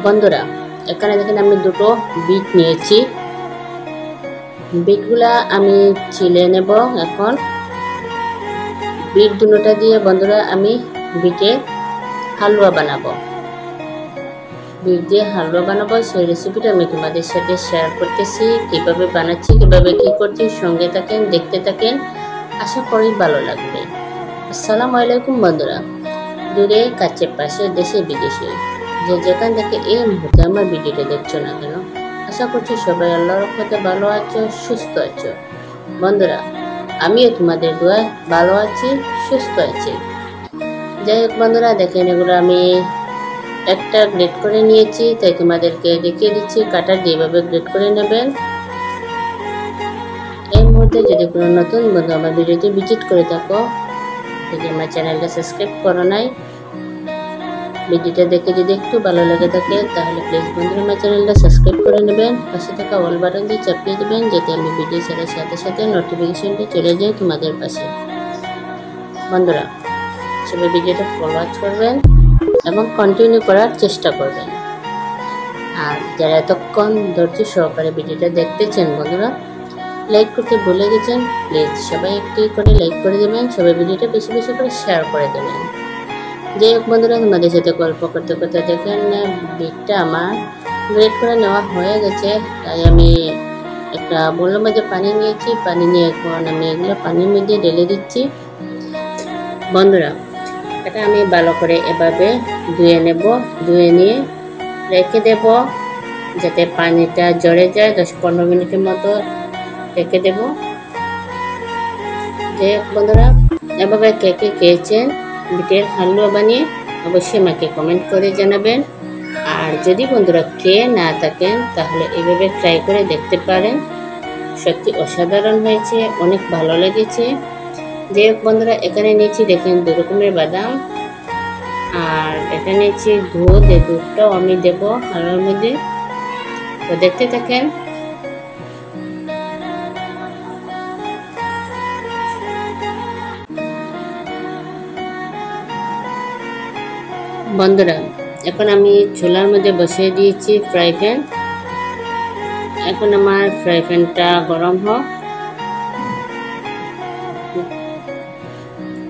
বন্ধুরা এখানে দেখেন আমি দুটো বিট নিয়েছি। বিটগুলা আমি ছিলে নেব। এখন বিট দুটোটা দিয়ে বন্ধুরা আমি বিটে হালুয়া বানাবো। বিট দিয়ে হালুয়া বানাবো সেই রেসিপিটা আমি তোমাদের সাথে শেয়ার করতেছি। কিভাবে বানাচ্ছি, কিভাবে কি করছি, সঙ্গে থাকেন, দেখতে থাকেন, আশা করি ভালো লাগবে। আসসালামু আলাইকুম বন্ধুরা, দূরে কাছে পাশে দেশে বিদেশে যে যেখান থেকে এই মুহূর্তে আমার ভিডিওটা দেখছো না কেন, আশা করছি সবাই আল্লাহর রহমতে ভালো আছো, সুস্থ আছো। বন্ধুরা আমিও তোমাদের দোয়ায় ভালো আছি, সুস্থ আছি। যাই হোক বন্ধুরা, দেখেন এগুলো আমি একটা গ্রেড করে নিয়েছি, তাই তোমাদেরকে দেখিয়ে দিচ্ছি কাটার দিয়ে এভাবে গ্রেড করে নেবেন। এই মুহূর্তে যদি কোনো নতুন বন্ধু আমার ভিডিওটি ভিজিট করে থাকো, যদি আমার চ্যানেলটা সাবস্ক্রাইব করো নাই, ভিডিওটা দেখে যদি একটু ভালো লেগে থাকে তাহলে প্লিজ বন্ধুরা আমার চ্যানেলটা সাবস্ক্রাইব করে নেবেন। পাশে থাকা অল বাটনটি চাপিয়ে দেবেন যাতে আমি ভিডিও ছাড়ার সাথে সাথে নোটিফিকেশনটি চলে যায় তোমাদের পাশে। বন্ধুরা সবাই ভিডিওটা ফলো করবেন এবং কন্টিনিউ করার চেষ্টা করবেন। আর যারা এতক্ষণ ধৈর্য সহকারে ভিডিওটা দেখতেছেন বন্ধুরা, লাইক করতে ভুলে গেছেন, প্লিজ সবাই একটি করে লাইক করে দেবেন, সবাই ভিডিওটা বেশি বেশি করে শেয়ার করে দেবেন। যাই হোক বন্ধুরা, তোমাদের সাথে গল্প করতে করতে দেখেন বিটটা আমার গ্রেড করে নেওয়া হয়ে গেছে। তাই আমি একটা বোলের মধ্যে পানি নিয়েছি, পানি নিয়ে এখন আমি এগুলো পানির মধ্যে ঢেলে দিচ্ছি। বন্ধুরা এটা আমি ভালো করে এভাবে ধুয়ে নেব, ধুয়ে নিয়ে রেখে দেব যাতে পানিটা ঝরে যায়। 10-15 মিনিটের মতো রেখে দেব। যাই হোক বন্ধুরা, এভাবে কে কে খেয়েছেন বিটের হালুয়া বানিয়ে অবশ্যই আমাকে কমেন্ট করে জানাবেন। আর যদি বন্ধুরা খেয়ে না থাকেন তাহলে এইভাবে ট্রাই করে দেখতে পারেন, সত্যি অসাধারণ হয়েছে, অনেক ভালো লেগেছে। যাই হোক বন্ধুরা, এখানে নিয়েছি দেখেন 2 রকমের বাদাম, আর এটা নিয়েছি দুধ। এই দুধটাও আমি দেব হালুয়ার মধ্যে, তো দেখতে থাকেন। বন্ধুরা এখন আমি চুলার মধ্যে বসিয়ে দিয়েছি ফ্রাই প্যান। এখন আমার ফ্রাই প্যানটা গরম হোক।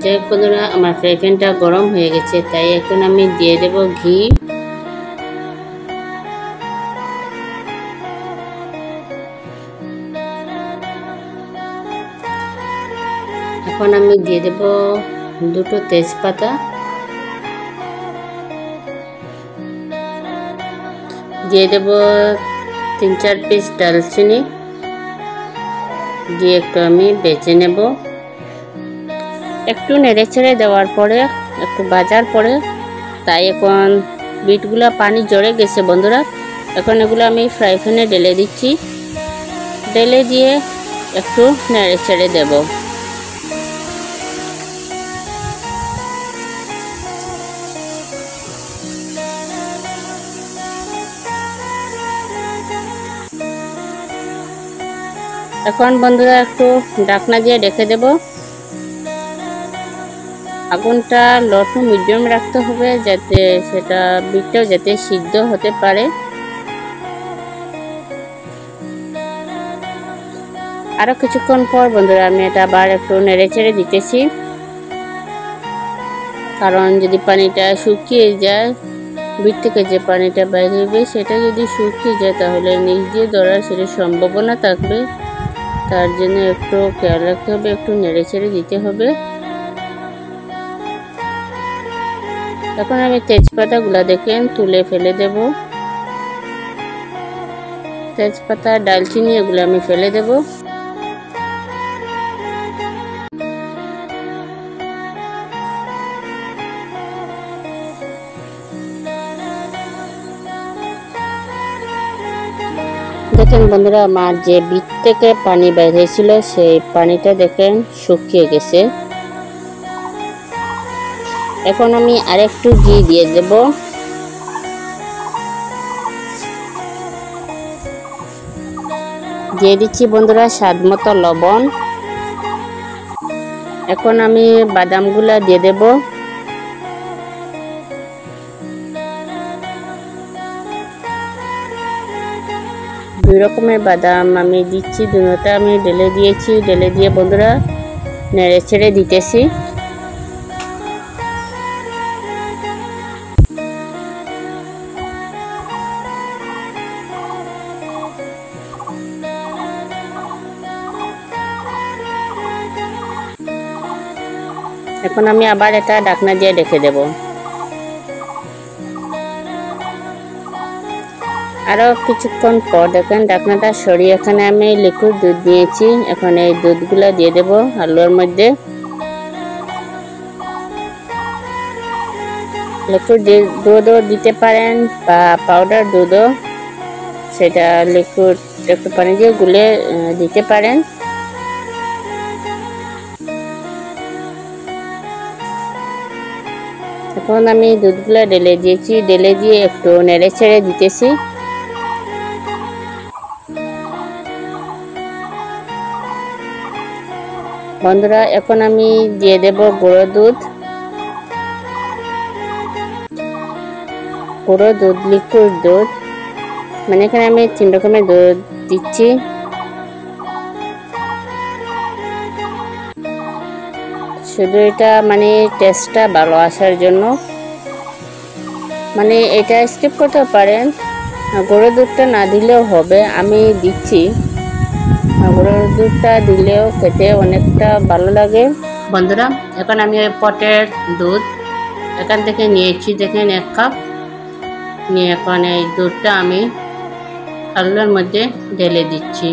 যাই হোক বন্ধুরা, আমার ফ্রাই প্যানটা গরম হয়ে গেছে, তাই এখন আমি দিয়ে দেব ঘি। এখন আমি দিয়ে দেব 2টো তেজপাতা, দিয়ে দেব 3-4 পিস দারচিনি, দিয়ে একটু আমি বেজে নেব। একটু নেড়ে ছেড়ে দেওয়ার পরে, একটু ভাজার পরে, তাই এখন বিটগুলা পানি ঝরে গেছে বন্ধুরা। এখন এগুলো আমি ফ্রাই প্যানে ঢেলে দিচ্ছি, ঢেলে দিয়ে একটু নেড়ে ছেড়ে দেব। এখন বন্ধুরা একটু ঢাকনা দিয়ে ঢেকে দেব। আগুনটা লো টু মিডিয়াম রাখতে হবে যাতে সেটা বিটটাও যাতে সিদ্ধ হতে পারে। আরো কিছুক্ষণ পর বন্ধুরা আমি এটা আবার একটু নেড়ে ছেড়ে দিতেছি, কারণ যদি পানিটা শুকিয়ে যায়, বিট থেকে যে পানিটা বাইরে হবে সেটা যদি শুকিয়ে যায় তাহলে নিচ দিয়ে ধরার সেটা সম্ভাবনা থাকবে। তার জন্য একটু খেয়াল রাখতে হবে, একটু নেড়ে ছেড়ে দিতে হবে। এখন আমি তেজপাতাগুলা দেখেন তুলে ফেলে দেব। তেজপাতা, ডালচিনি এগুলো আমি ফেলে দেব। দেখেন বন্ধুরা, আমার যে বিট থেকে পানি বের হয়েছিল সেই পানিটা দেখেন শুকিয়ে গেছে। এখন আমি আরেকটু ঘি দিয়ে দেব। দিয়ে দিচ্ছি বন্ধুরা স্বাদ মতো লবণ। এখন আমি বাদামগুলা দিয়ে দেব। দুই রকমের বাদাম আমি দিচ্ছি, দুটোটা আমি ঢেলে দিয়েছি। ঢেলে দিয়ে বন্ধুরা নেড়ে ছেড়ে দিতেছি। এখন আমি আবার এটা ঢাকনা দিয়ে ঢেকে দেব। আরো কিছুক্ষণ পর দেখেন ঢাকনাটা সরিয়ে এখানে আমি লিকুইড দুধ নিয়েছি। এখন এই দুধগুলো দিয়ে দেব হালুয়ার মধ্যে। লিকুইড দুধও দিতে পারেন বা পাউডার দুধও, সেটা লিকুইড একটু পানি দিয়ে গুলে দিতে পারেন। এখন আমি দুধগুলো ঢেলে দিয়েছি। ঢেলে দিয়ে একটু নেড়ে ছেড়ে দিতেছি। বন্ধুরা এখন আমি দিয়ে দেব গুঁড়ো দুধ। গুঁড়ো দুধ, লিকুইড দুধ, মানে এখানে আমি 3 রকমের দুধ দিচ্ছি। শুধু এটা মানে টেস্টটা ভালো আসার জন্য, মানে এটা স্কিপ করতে পারেন, গুঁড়ো দুধটা না দিলেও হবে। আমি দিচ্ছি, গুঁড়ো দুধটা দিলেও খেতে অনেকটা ভালো লাগে। বন্ধুরা এখন আমি ওই পটের দুধ এখান থেকে নিয়েছি, দেখেন 1 কাপ নিয়ে এখন এই দুধটা আমি হালুয়ার মধ্যে ঢেলে দিচ্ছি।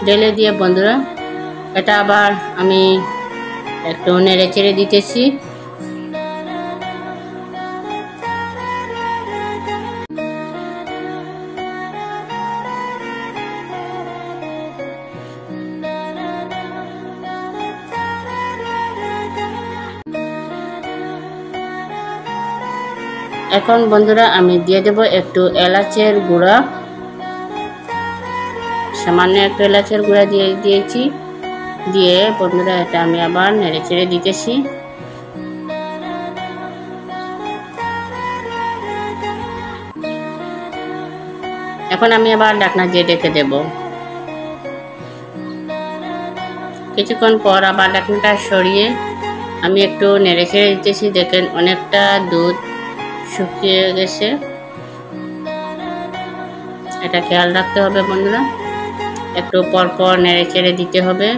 ঢেলে দিয়ে বন্ধুরা এটা আবার আমি একটু নেড়ে চেড়ে দিতেছি। এখন বন্ধুরা আমি দিয়ে দেব একটু এলাচের গুঁড়া, সামান্য একটু এলাচের গুঁড়া দিয়ে দিয়েছি। দিয়ে বন্ধুরা এটা আমি আবার নেড়ে চেড়ে দিতেছি। এখন আমি আবার ঢাকনা দিয়ে ঢেকে দেব। কিছুক্ষণ পর আবার ঢাকনাটা সরিয়ে আমি একটু নেড়ে ছেড়ে দিতেছি। দেখেন অনেকটা দুধ শুকিয়ে গেছে, এটা খেয়াল রাখতে হবে বন্ধুরা, একটু পর পর নেড়ে ছেড়ে দিতে হবে।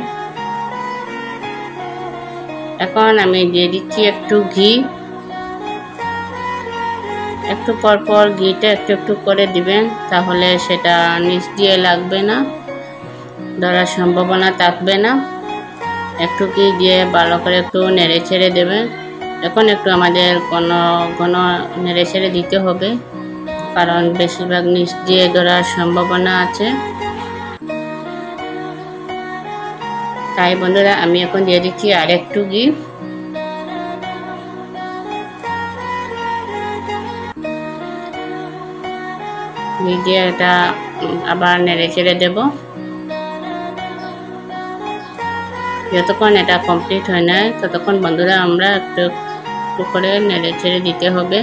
এখন আমি দিয়ে দিচ্ছি একটু ঘি। একটু পর পর ঘিটা একটু একটু করে দিবেন, তাহলে সেটা নিচ দিয়ে লাগবে না, ধরার সম্ভাবনা থাকবে না। একটু ঘি দিয়ে ভালো করে একটু নেড়ে ছেড়ে দেবেন। এখন একটু আমাদের ঘন নেড়ে ছেড়ে দিতে হবে, কারণ বেশিরভাগ নিচ দিয়ে ধরার সম্ভাবনা আছে। তাই বন্ধুরা আমি এখন দিয়ে দিচ্ছি আর একটু ঘি। ঘি দিয়ে এটা আবার নেড়ে ছেড়ে দেব। যতক্ষণ এটা কমপ্লিট হয় না ততক্ষণ বন্ধুরা আমরা একটু একটু করে নেড়ে ছেড়ে দিতে হবে।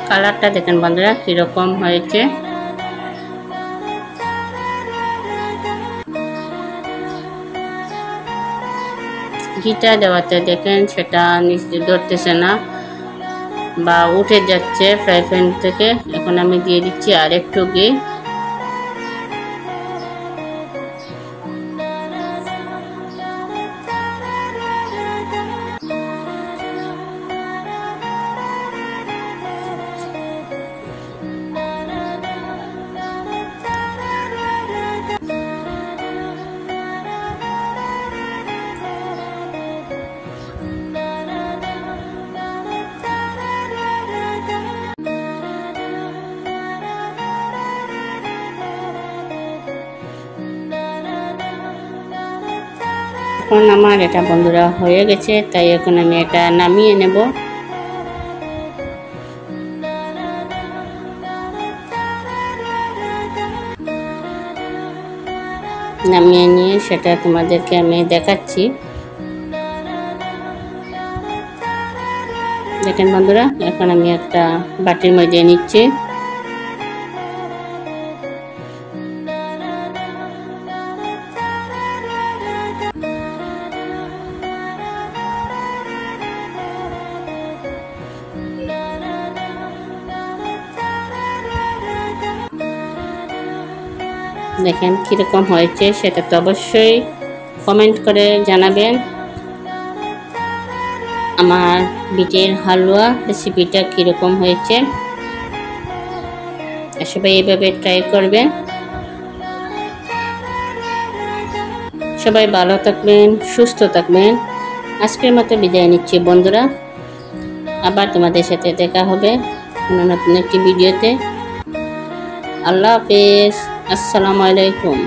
কালারটা দেখেন বন্ধুরা কিরকম হয়েছে। ঘিটা দেওয়াতে দেখেন সেটা নিচে ধরতেছে না বা উঠে যাচ্ছে ফ্রাই প্যান থেকে। এখন আমি দিয়ে দিচ্ছি আর একটু ঘি। এখন আমার এটা বন্ধুরা হয়ে গেছে, তাই এখন আমি এটা নামিয়ে নেব। নামিয়ে নিয়ে সেটা তোমাদেরকে আমি দেখাচ্ছি। দেখেন বন্ধুরা, এখন আমি একটা বাটির মধ্যে নিচ্ছি। দেখেন কিরকম হয়েছে সেটা তো অবশ্যই কমেন্ট করে জানাবেন। আমার বিটের হালুয়া রেসিপিটা কিরকম হয়েছে সবাই এইভাবে ট্রাই করবেন। সবাই ভালো থাকবেন, সুস্থ থাকবেন। আজকের মতো বিদায় নিচ্ছি বন্ধুরা, আবার তোমাদের সাথে দেখা হবে নতুন একটি ভিডিওতে। আল্লাহ হাফেজ, আসসালামু আলাইকুম।